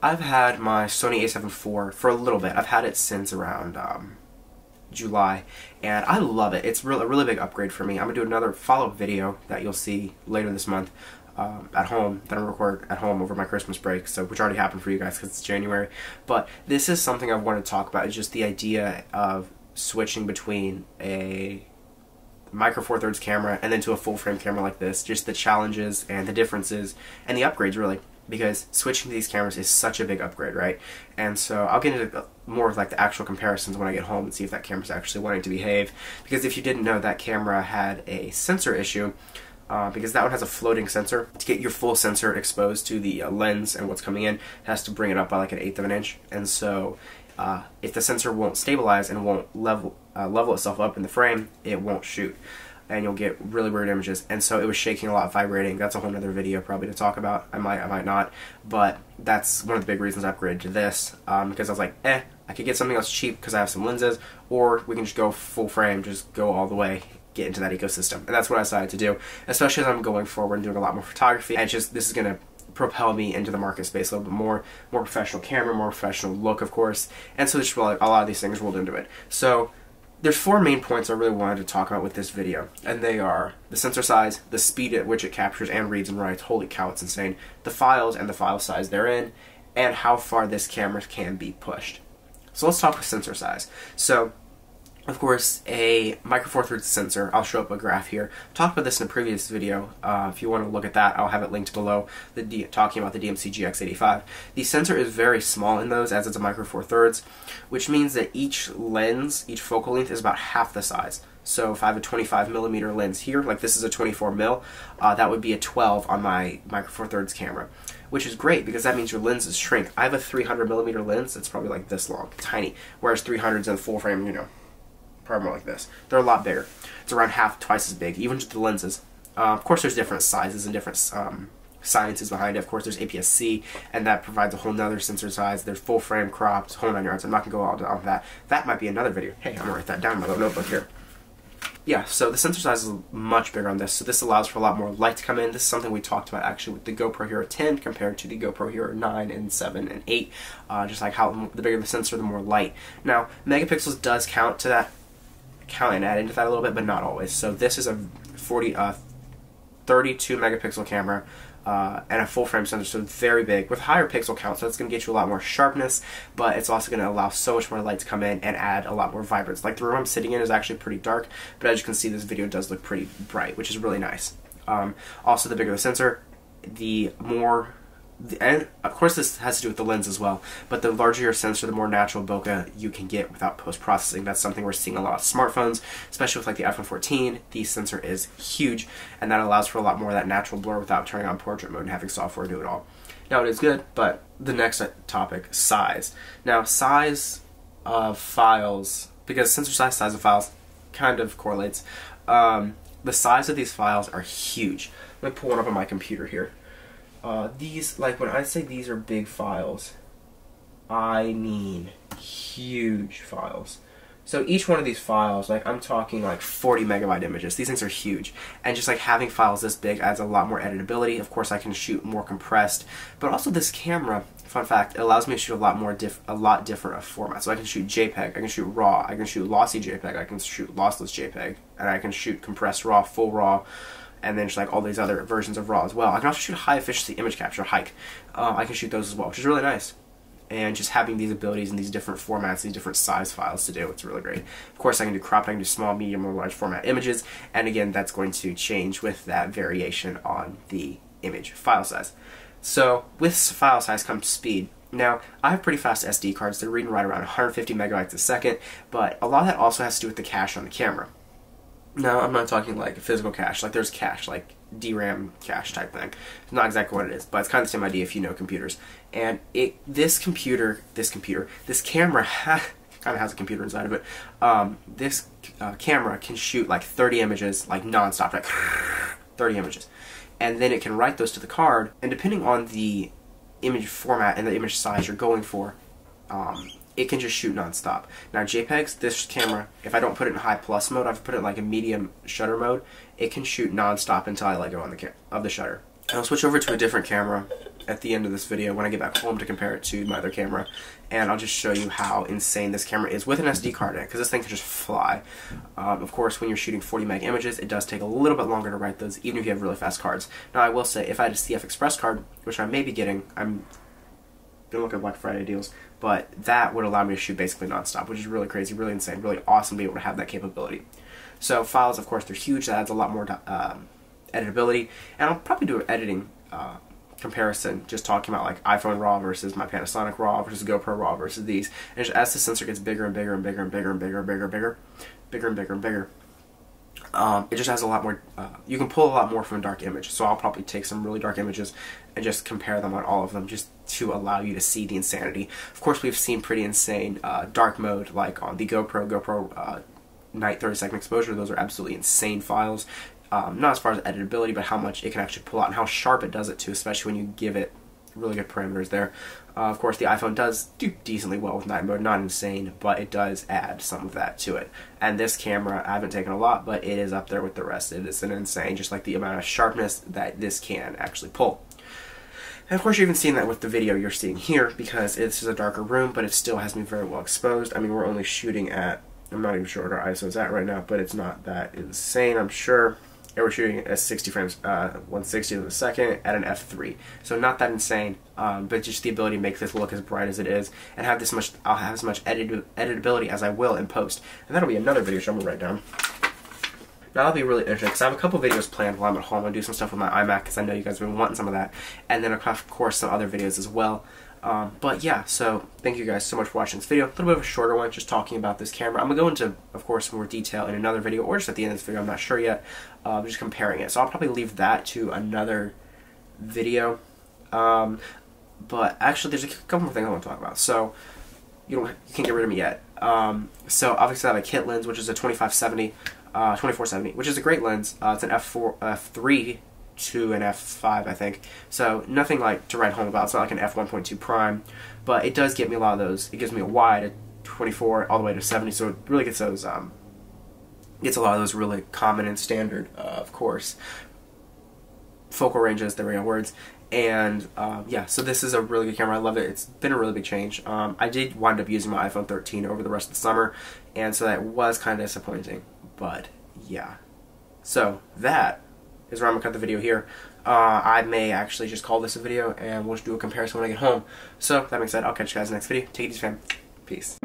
I've had my Sony A7 IV for a little bit. I've had it since around July, and I love it. It's a really big upgrade for me. I'm going to do another follow-up video that you'll see later this month at home, that I'm record at home over my Christmas break, so which already happened for you guys because it's January. But this is something I want to talk about, is just the idea of switching between a micro four thirds camera and then to a full frame camera like this, just the challenges and the differences and the upgrades really, because switching to these cameras is such a big upgrade, right? And so I'll get into more of like the actual comparisons when I get home and see if that camera's actually wanting to behave, because if you didn't know, that camera had a sensor issue, because that one has a floating sensor. To get your full sensor exposed to the lens and what's coming in, it has to bring it up by like 1/8 of an inch, and so if the sensor won't stabilize and won't level itself up in the frame, it won't shoot, and you'll get really weird images. And so it was shaking a lot, vibrating. That's a whole other video probably to talk about. I might not, but that's one of the big reasons I upgraded to this, because I was like, I could get something else cheap because I have some lenses, or we can just go full frame, just go all the way, get into that ecosystem. And that's what I decided to do, especially as I'm going forward and doing a lot more photography. And just, this is going to propel me into the market space a little bit more professional camera, more professional look, of course. And so just a lot of these things rolled into it. So there's 4 main points I really wanted to talk about with this video, and they are the sensor size, the speed at which it captures and reads and writes, holy cow, it's insane, the files and the file size they're in, and how far this camera can be pushed. So let's talk with sensor size. So, of course, a micro four thirds sensor, I'll show up a graph here. I talked about this in a previous video. If you want to look at that, I'll have it linked below, talking about the DMC GX85. The sensor is very small in those, as it's a micro four thirds, which means that each lens, each focal length, is about half the size. So if I have a 25mm lens here, like this is a 24mm, that would be a 12 on my micro four thirds camera, which is great because that means your lenses shrink. I have a 300mm lens that's probably like this long, tiny, whereas 300s in full frame, you know, probably more like this. They're a lot bigger. It's around twice as big, even just the lenses. Of course, there's different sizes and different sciences behind it. Of course, there's APS-C, and that provides a whole nother sensor size. There's full frame, cropped, whole 9 yards. I'm not going to go all on that. That might be another video. Hey, I'm going to write that down in my little notebook here. Yeah, so the sensor size is much bigger on this, so this allows for a lot more light to come in. This is something we talked about actually with the GoPro Hero 10 compared to the GoPro Hero 9 and 7 and 8, just like how the bigger the sensor, the more light. Now, megapixels does count and add into that a little bit, but not always. So this is a 32 megapixel camera and a full frame sensor, so very big with higher pixel count, so it's going to get you a lot more sharpness, but it's also going to allow so much more light to come in and add a lot more vibrance. Like the room I'm sitting in is actually pretty dark, but as you can see, this video does look pretty bright, which is really nice. Also, the bigger the sensor, and of course this has to do with the lens as well, but the larger your sensor, the more natural bokeh you can get without post-processing. That's something we're seeing a lot of smartphones, especially with like the iPhone 14. The sensor is huge, and that allows for a lot more of that natural blur without turning on portrait mode and having software do it all. Now, it is good, but the next topic, size. Now, size of files, because sensor size of files kind of correlates. The size of these files are huge. Let me pull one up on my computer here. These, like when I say these are big files, I mean huge files. So each one of these files, like I'm talking like 40 megabyte images. These things are huge, and just like having files this big adds a lot more editability. Of course, I can shoot more compressed, but also this camera, fun fact, it allows me to shoot a lot different of formats. So I can shoot JPEG, I can shoot RAW, I can shoot lossy JPEG, I can shoot lossless JPEG, and I can shoot compressed RAW, full RAW, and then just like all these other versions of RAW as well. I can also shoot high efficiency image capture, hike. I can shoot those as well, which is really nice. And just having these abilities in these different formats, these different size files to do, it's really great. Of course, I can do cropped, I can do small, medium, or large format images, and again, that's going to change with that variation on the image file size. So with file size comes speed. Now, I have pretty fast SD cards. They're reading right around 150 megabytes a second, but a lot of that also has to do with the cache on the camera. No, I'm not talking like physical cache, like there's cache, like DRAM cache type thing. It's not exactly what it is, but it's kind of the same idea if you know computers. And this camera kind of has a computer inside of it. This camera can shoot like 30 images, like non-stop, like 30 images. And then it can write those to the card, and depending on the image format and the image size you're going for, it can just shoot non-stop. Now JPEGs, this camera, if I don't put it in high plus mode, I've put it in like a medium shutter mode, it can shoot non-stop until I let go of the shutter. I'll switch over to a different camera at the end of this video when I get back home to compare it to my other camera, and I'll just show you how insane this camera is with an SD card in it, because this thing can just fly. Of course, when you're shooting 40 meg images, it does take a little bit longer to write those, even if you have really fast cards. Now, I will say, if I had a CF Express card, which I may be getting, I'm gonna look at Black Friday deals, but that would allow me to shoot basically nonstop, which is really crazy, really insane, really awesome to be able to have that capability. So files, of course, they're huge. That adds a lot more editability, and I'll probably do an editing comparison, just talking about like iPhone RAW versus my Panasonic RAW versus GoPro RAW versus these. And just as the sensor gets bigger and bigger and bigger and bigger and bigger and bigger and bigger, bigger and bigger and bigger, it just has a lot more. You can pull a lot more from a dark image. So I'll probably take some really dark images and just compare them on all of them, just to allow you to see the insanity. Of course, we've seen pretty insane dark mode, like on the GoPro night 30-second exposure. Those are absolutely insane files. Not as far as editability, but how much it can actually pull out and how sharp it does it too, especially when you give it really good parameters there. Of course, the iPhone does do decently well with night mode, not insane, but it does add some of that to it. And this camera, I haven't taken a lot, but it is up there with the rest. It is an insane, just like the amount of sharpness that this can actually pull. And of course, you're even seeing that with the video you're seeing here, because this is a darker room, but it still has me very well exposed. I mean, we're only shooting at, I'm not even sure what our ISO is at right now, but it's not that insane, I'm sure. And we're shooting at 60 frames, 160 to the second at an f3. So not that insane, but just the ability to make this look as bright as it is, and have this much, I'll have as much editability as I will in post. And that'll be another video, so I'm going to write down. Now that'll be really interesting, because I have a couple videos planned while I'm at home. I'll do some stuff with my iMac, because I know you guys have been wanting some of that. And then, of course, some other videos as well. But yeah, so thank you guys so much for watching this video. A little bit of a shorter one, just talking about this camera. I'm going to go into, of course, more detail in another video, or just at the end of this video, I'm not sure yet, just comparing it. So I'll probably leave that to another video. But actually, there's a couple more things I want to talk about. So, you can't get rid of me yet. So obviously I have a kit lens, which is a 2470, which is a great lens. It's an f3 to an f5, I think. So nothing like to write home about. It's not like an f1.2 prime, but it does get me a lot of those. It gives me a wide at 24 all the way to 70, so it really gets those gets a lot of those really common and standard, of course, focal ranges. There we go, words. And yeah, so this is a really good camera. I love it. It's been a really big change. I did wind up using my iPhone 13 over the rest of the summer, and so that was kind of disappointing. But yeah, so that is where I'm going to cut the video here. I may actually just call this a video, and we'll just do a comparison when I get home. So, that being said, I'll catch you guys in the next video. Take it easy, fam. Peace.